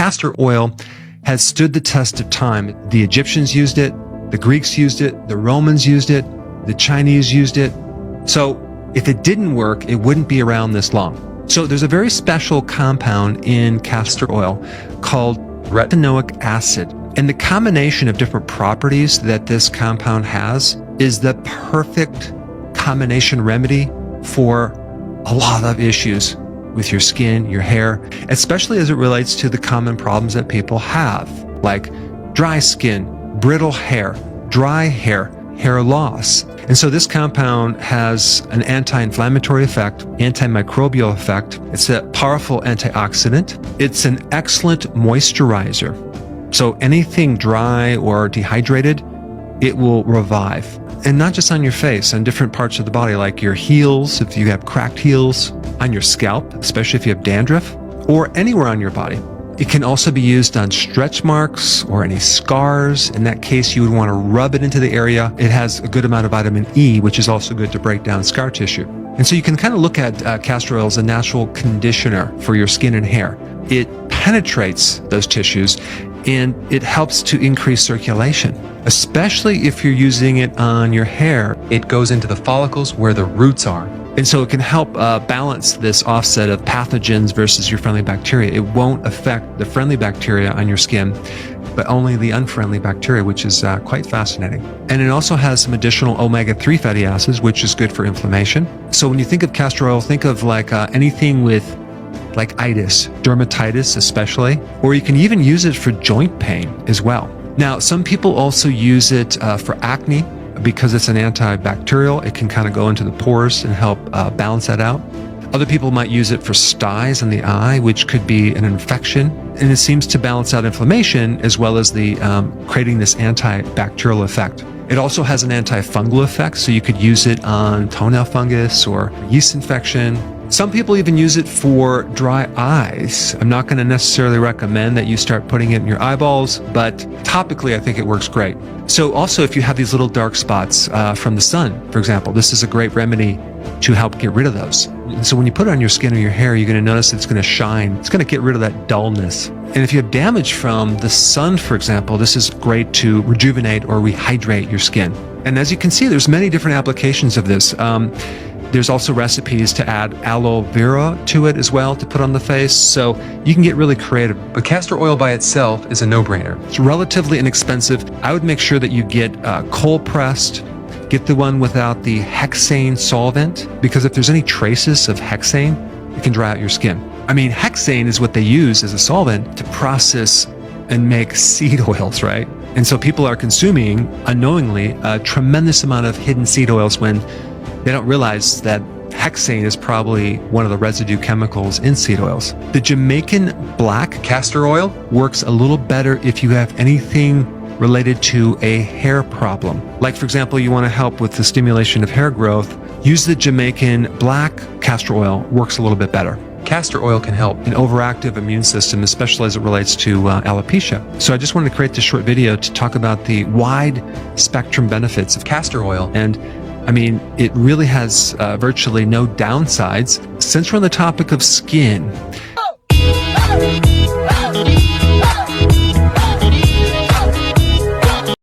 castor oil has stood the test of time. The Egyptians used it, the Greeks used it, the Romans used it, the Chinese used it. So if it didn't work, it wouldn't be around this long. So there's a very special compound in castor oil called retinoic acid. And the combination of different properties that this compound has is the perfect combination remedy for a lot of issues with your skin, your hair, especially as it relates to the common problems that people have, like dry skin, brittle hair, dry hair, hair loss. And so this compound has an anti-inflammatory effect, antimicrobial effect. It's a powerful antioxidant. It's an excellent moisturizer. So anything dry or dehydrated, it will revive. And not just on your face, on different parts of the body, like your heels, if you have cracked heels, on your scalp, especially if you have dandruff, or anywhere on your body. It can also be used on stretch marks or any scars. In that case, you would want to rub it into the area. It has a good amount of vitamin E, which is also good to break down scar tissue. And so you can kind of look at castor oil as a natural conditioner for your skin and hair. It penetrates those tissues and it helps to increase circulation, especially if you're using it on your hair. It goes into the follicles where the roots are. And so it can help balance this offset of pathogens versus your friendly bacteria. It won't affect the friendly bacteria on your skin, but only the unfriendly bacteria, which is quite fascinating. And it also has some additional omega-3 fatty acids, which is good for inflammation. So when you think of castor oil, think of like anything with like itis, dermatitis especially, or you can even use it for joint pain as well. Now, some people also use it for acne because it's an antibacterial. It can kind of go into the pores and help balance that out. Other people might use it for styes in the eye, which could be an infection. And it seems to balance out inflammation as well as the creating this antibacterial effect. It also has an antifungal effect, so you could use it on toenail fungus or yeast infection. Some people even use it for dry eyes. I'm not going to necessarily recommend that you start putting it in your eyeballs, but topically I think it works great. So also if you have these little dark spots from the sun, for example, this is a great remedy to help get rid of those. And so when you put it on your skin or your hair, you're going to notice it's going to shine. It's going to get rid of that dullness. And if you have damage from the sun, for example, this is great to rejuvenate or rehydrate your skin. And as you can see, there's many different applications of this. There's also recipes to add aloe vera to it as well to put on the face, so you can get really creative. But castor oil by itself is a no-brainer. It's relatively inexpensive. I would make sure that you get cold pressed, get the one without the hexane solvent, because if there's any traces of hexane, it can dry out your skin. I mean, hexane is what they use as a solvent to process and make seed oils, right? And so people are consuming, unknowingly, a tremendous amount of hidden seed oils when they don't realize that hexane is probably one of the residue chemicals in seed oils. The Jamaican black castor oil works a little better if you have anything related to a hair problem. Like, for example, you want to help with the stimulation of hair growth, use the Jamaican black castor oil, works a little bit better. Castor oil can help an overactive immune system, especially as it relates to alopecia. So I just wanted to create this short video to talk about the wide spectrum benefits of castor oil. And I mean, it really has virtually no downsides. Since we're on the topic of skin,